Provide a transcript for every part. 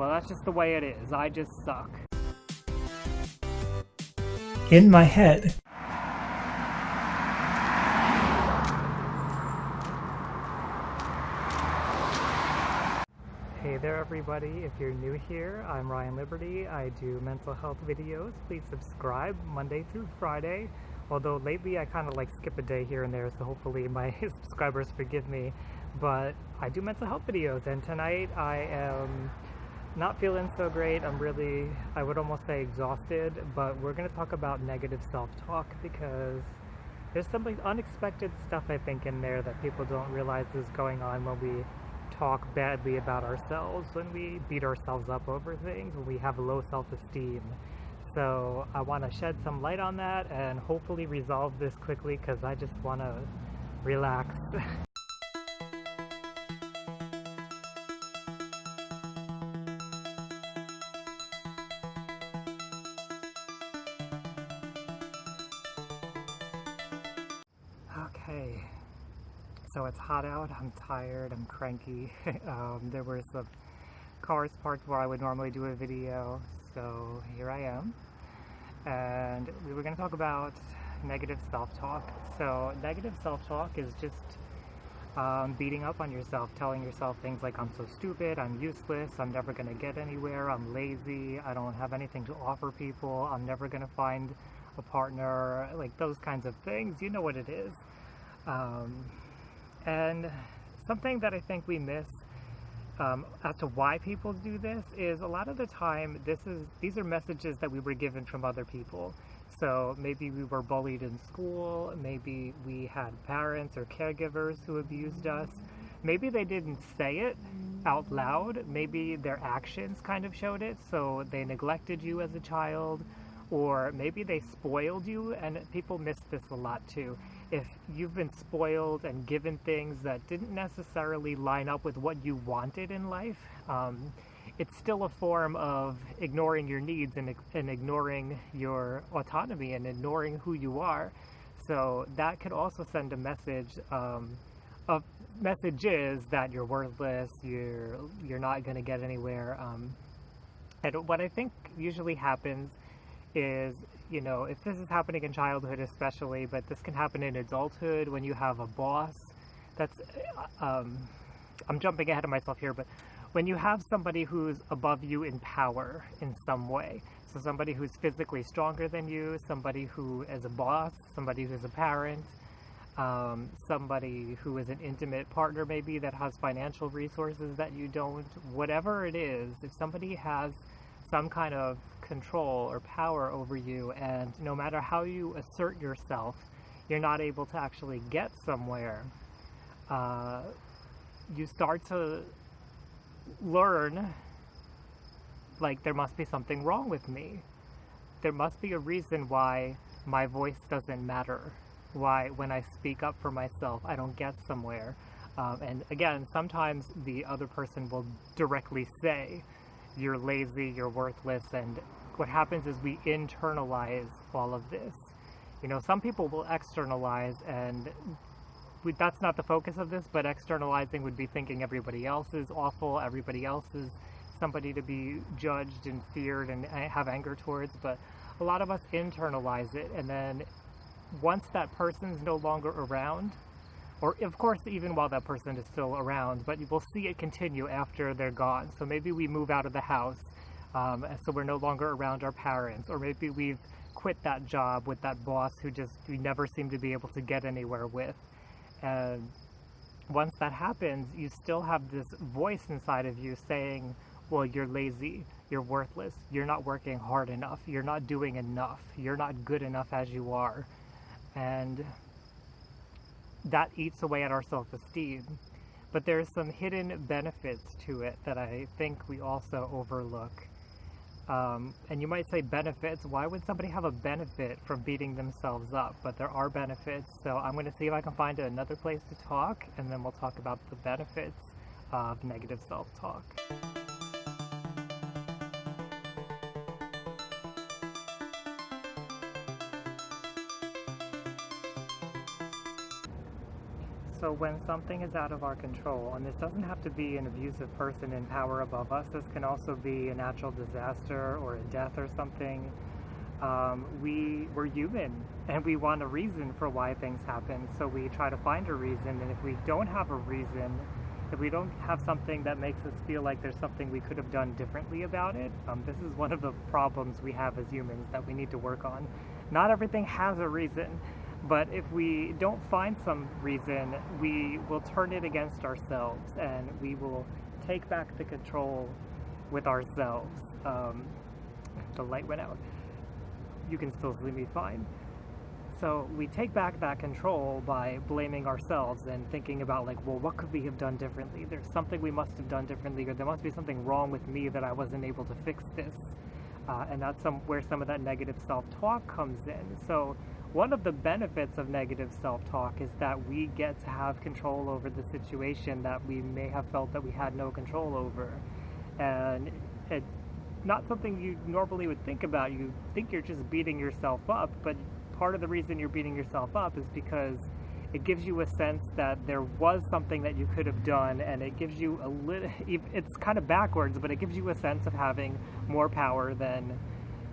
Well, that's just the way it is. I just suck. In my head. Hey there everybody, if you're new here, I'm Ryan Liberty. I do mental health videos. Please subscribe Monday through Friday. Although lately I kind of like skip a day here and there, so hopefully my subscribers forgive me. But I do mental health videos, and tonight I am not feeling so great. I would almost say exhausted, but we're going to talk about negative self-talk because there's some unexpected stuff I think in there that people don't realize is going on when we talk badly about ourselves, when we beat ourselves up over things, when we have low self-esteem. So I want to shed some light on that and hopefully resolve this quickly because I just want to relax. Okay. So it's hot out, I'm tired, I'm cranky. There were some cars parked where I would normally do a video, so here I am. And we were going to talk about negative self-talk. So negative self-talk is just beating up on yourself, telling yourself things like, I'm so stupid, I'm useless, I'm never going to get anywhere, I'm lazy, I don't have anything to offer people, I'm never going to find a partner, like those kinds of things. You know what it is. And something that I think we miss as to why people do this is a lot of the time these are messages that we were given from other people. So maybe we were bullied in school, maybe we had parents or caregivers who abused us. Maybe they didn't say it out loud, maybe their actions kind of showed it, so they neglected you as a child, or maybe they spoiled you, and people miss this a lot too. If you've been spoiled and given things that didn't necessarily line up with what you wanted in life, it's still a form of ignoring your needs and ignoring your autonomy and ignoring who you are. So that could also send a message of messages that you're worthless, you're not going to get anywhere. And what I think usually happens is, you know, if this is happening in childhood especially, but this can happen in adulthood when you have a boss that's, I'm jumping ahead of myself here, but when you have somebody who's above you in power in some way, so somebody who's physically stronger than you, somebody who is a boss, somebody who's a parent, somebody who is an intimate partner maybe that has financial resources that you don't, whatever it is, if somebody has some kind of control or power over you, and no matter how you assert yourself, you're not able to actually get somewhere, you start to learn, like, there must be something wrong with me. There must be a reason why my voice doesn't matter, why when I speak up for myself I don't get somewhere. And again, sometimes the other person will directly say, you're lazy, you're worthless, and what happens is we internalize all of this. You know, some people will externalize, and that's not the focus of this, but externalizing would be thinking everybody else is awful, everybody else is somebody to be judged and feared and have anger towards, but a lot of us internalize it, and then once that person's no longer around, or of course even while that person is still around, but you will see it continue after they're gone. So maybe we move out of the house, so we're no longer around our parents, or maybe we've quit that job with that boss who we never seem to be able to get anywhere with. And once that happens, you still have this voice inside of you saying, well, you're lazy, you're worthless, you're not working hard enough, you're not doing enough, you're not good enough as you are. And that eats away at our self-esteem. But there's some hidden benefits to it that I think we also overlook. And you might say benefits, why would somebody have a benefit from beating themselves up? But there are benefits, so I'm going to see if I can find another place to talk, and then we'll talk about the benefits of negative self-talk. So when something is out of our control, and this doesn't have to be an abusive person in power above us, this can also be a natural disaster or a death or something. We're human, and we want a reason for why things happen, so we try to find a reason, and if we don't have a reason, if we don't have something that makes us feel like there's something we could have done differently about it, this is one of the problems we have as humans that we need to work on. Not everything has a reason, but if we don't find some reason, we will turn it against ourselves, and we will take back the control with ourselves. The light went out. You can still see me fine. So we take back that control by blaming ourselves and thinking about, like, well, what could we have done differently? There's something we must have done differently, or there must be something wrong with me that I wasn't able to fix this. And that's where some of that negative self-talk comes in. So one of the benefits of negative self-talk is that we get to have control over the situation that we may have felt that we had no control over. And it's not something you normally would think about. You think you're just beating yourself up, but part of the reason you're beating yourself up is because it gives you a sense that there was something that you could have done, and it gives you a little, it's kind of backwards, but it gives you a sense of having more power than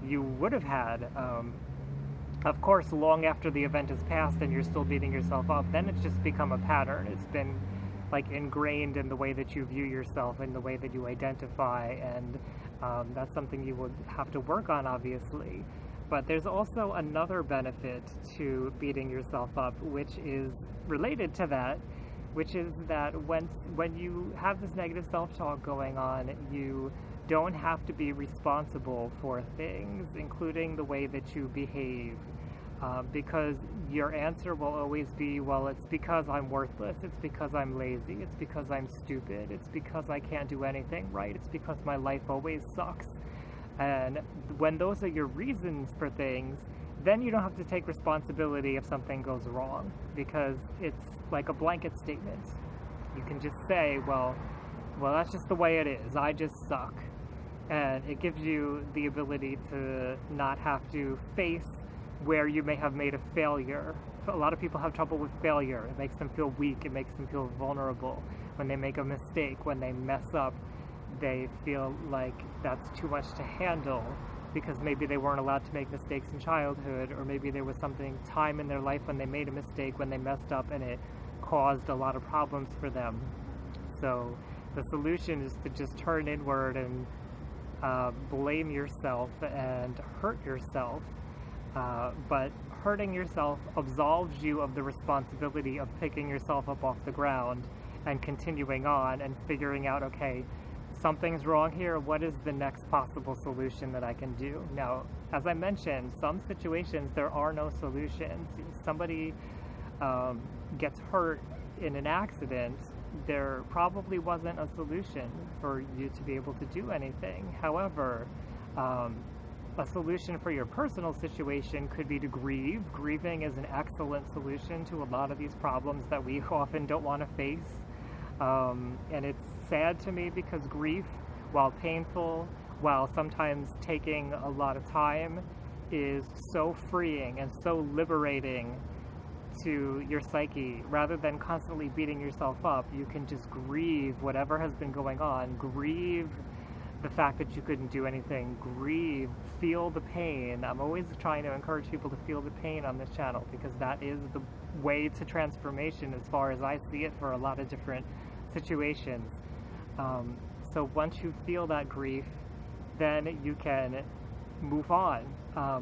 you would have had. Of course, long after the event has passed and you're still beating yourself up, then it's just become a pattern. It's been like ingrained in the way that you view yourself, in the way that you identify, and that's something you would have to work on, obviously. But there's also another benefit to beating yourself up, which is related to that, which is that when you have this negative self-talk going on, you don't have to be responsible for things, including the way that you behave, because your answer will always be, well, it's because I'm worthless, it's because I'm lazy, it's because I'm stupid, it's because I can't do anything right, it's because my life always sucks. And when those are your reasons for things, then you don't have to take responsibility if something goes wrong, because it's like a blanket statement. You can just say, well, that's just the way it is, I just suck. And it gives you the ability to not have to face where you may have made a failure. A lot of people have trouble with failure. It makes them feel weak, it makes them feel vulnerable. When they make a mistake, when they mess up, they feel like that's too much to handle, because maybe they weren't allowed to make mistakes in childhood, or maybe there was time in their life when they made a mistake, when they messed up, and it caused a lot of problems for them. So the solution is to just turn inward and blame yourself and hurt yourself, but hurting yourself absolves you of the responsibility of picking yourself up off the ground and continuing on and figuring out, okay, something's wrong here, what is the next possible solution that I can do? Now, as I mentioned, some situations there are no solutions. Somebody gets hurt in an accident, there probably wasn't a solution for you to be able to do anything. However, a solution for your personal situation could be to grieve. Grieving is an excellent solution to a lot of these problems that we often don't want to face. And it's sad to me because grief, while painful, while sometimes taking a lot of time, is so freeing and so liberating to your psyche. Rather than constantly beating yourself up, you can just grieve whatever has been going on. Grieve the fact that you couldn't do anything. Grieve, feel the pain. I'm always trying to encourage people to feel the pain on this channel, because that is the way to transformation as far as I see it for a lot of different situations. So once you feel that grief, then you can move on.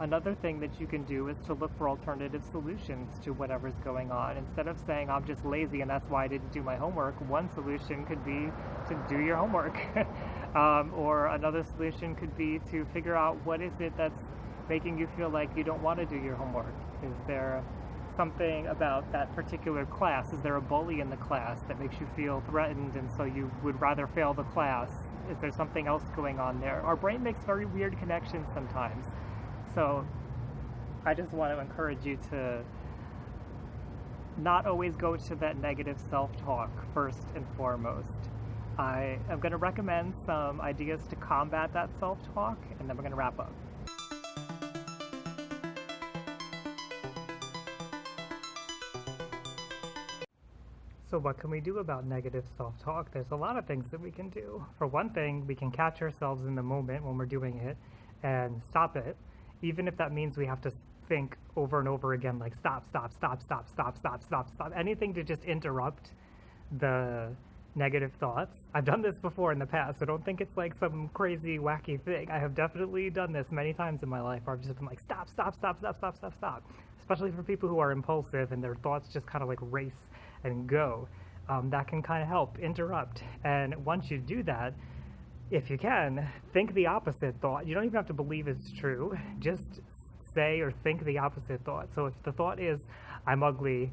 Another thing that you can do is to look for alternative solutions to whatever's going on. Instead of saying, I'm just lazy and that's why I didn't do my homework, one solution could be to do your homework. Or another solution could be to figure out what is it that's making you feel like you don't want to do your homework. Is there something about that particular class? Is there a bully in the class that makes you feel threatened and so you would rather fail the class? Is there something else going on there? Our brain makes very weird connections sometimes. So I just want to encourage you to not always go to that negative self-talk first and foremost. I am going to recommend some ideas to combat that self-talk, and then we're going to wrap up. So what can we do about negative self-talk? There's a lot of things that we can do. For one thing, we can catch ourselves in the moment when we're doing it and stop it, even if that means we have to think over and over again, like stop, stop, stop, stop, stop, stop, stop, stop. Anything to just interrupt the negative thoughts. I've done this before in the past, so don't think it's like some crazy, wacky thing. I have definitely done this many times in my life where I've just been like, stop, stop, stop, stop, stop, stop, stop. Especially for people who are impulsive and their thoughts just kind of like race and go. That can kind of help interrupt. And once you do that, if you can, think the opposite thought. You don't even have to believe it's true. Just say or think the opposite thought. So if the thought is, I'm ugly,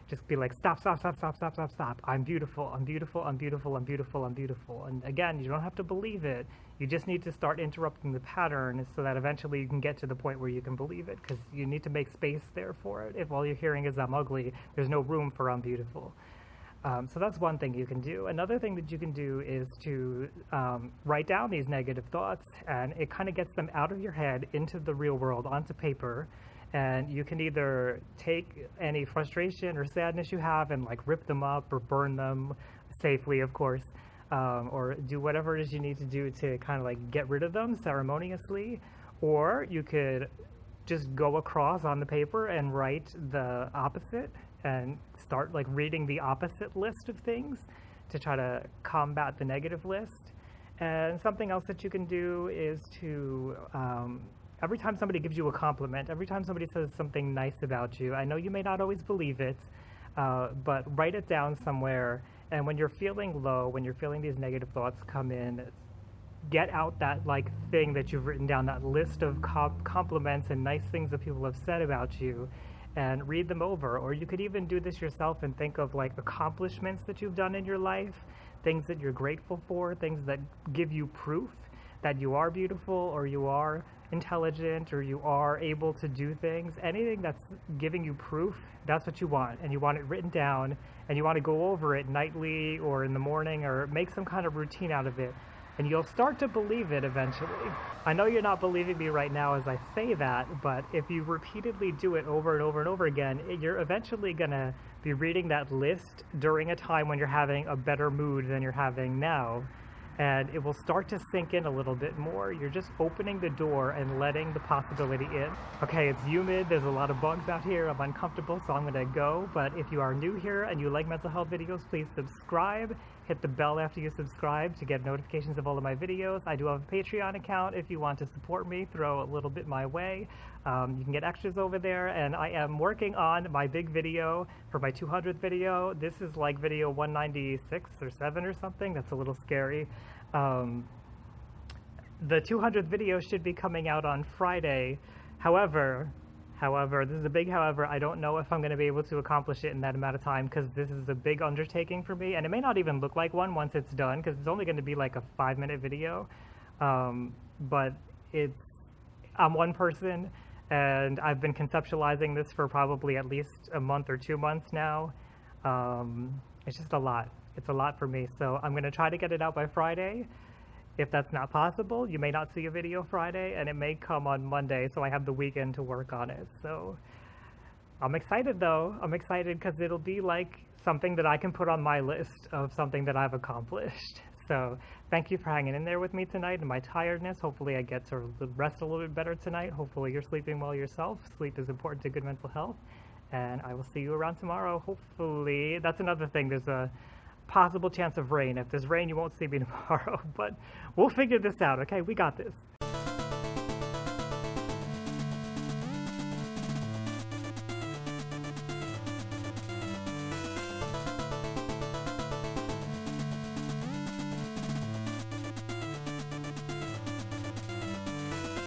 just be like, stop, stop, stop, stop, stop, stop, stop. I'm beautiful, I'm beautiful, I'm beautiful, I'm beautiful, I'm beautiful. And again, you don't have to believe it. You just need to start interrupting the pattern so that eventually you can get to the point where you can believe it, because you need to make space there for it. If all you're hearing is I'm ugly, there's no room for I'm beautiful. So that's one thing you can do. Another thing that you can do is to write down these negative thoughts, and it kind of gets them out of your head into the real world, onto paper. And you can either take any frustration or sadness you have and like rip them up or burn them safely, of course, or do whatever it is you need to do to kind of like get rid of them ceremoniously. Or you could just go across on the paper and write the opposite and start like reading the opposite list of things to try to combat the negative list. And something else that you can do is to every time somebody gives you a compliment, every time somebody says something nice about you, I know you may not always believe it, but write it down somewhere. And when you're feeling low, when you're feeling these negative thoughts come in, get out that like thing that you've written down, that list of compliments and nice things that people have said about you, and read them over. Or you could even do this yourself and think of like accomplishments that you've done in your life, things that you're grateful for, things that give you proof that you are beautiful, or you are intelligent, or you are able to do things. Anything that's giving you proof, that's what you want. And you want it written down, and you want to go over it nightly or in the morning, or make some kind of routine out of it. And you'll start to believe it eventually. I know you're not believing me right now as I say that, but if you repeatedly do it over and over and over again, you're eventually gonna be reading that list during a time when you're having a better mood than you're having now. And it will start to sink in a little bit more. You're just opening the door and letting the possibility in. Okay, it's humid, there's a lot of bugs out here, I'm uncomfortable, so I'm gonna go. But if you are new here and you like mental health videos, please subscribe. Hit the bell after you subscribe to get notifications of all of my videos. I do have a Patreon account if you want to support me, throw a little bit my way. You can get extras over there, and I am working on my big video for my 200th video. This is like video 196 or 7 or something. That's a little scary. The 200th video should be coming out on Friday. However, this is a big however, I don't know if I'm going to be able to accomplish it in that amount of time, because this is a big undertaking for me, and it may not even look like one once it's done, because it's only going to be like a 5-minute video. But I'm one person, and I've been conceptualizing this for probably at least a month or 2 months now. It's just a lot. It's a lot for me, so I'm going to try to get it out by Friday. If that's not possible, you may not see a video Friday, and it may come on Monday, so I have the weekend to work on it. So I'm excited though. I'm excited because it'll be like something that I can put on my list of something that I've accomplished. So thank you for hanging in there with me tonight and my tiredness. Hopefully I get to rest a little bit better tonight. Hopefully you're sleeping well yourself. Sleep is important to good mental health. And I will see you around tomorrow, hopefully. That's another thing. There's a possible chance of rain. If there's rain, you won't see me tomorrow, but we'll figure this out, okay? We got this.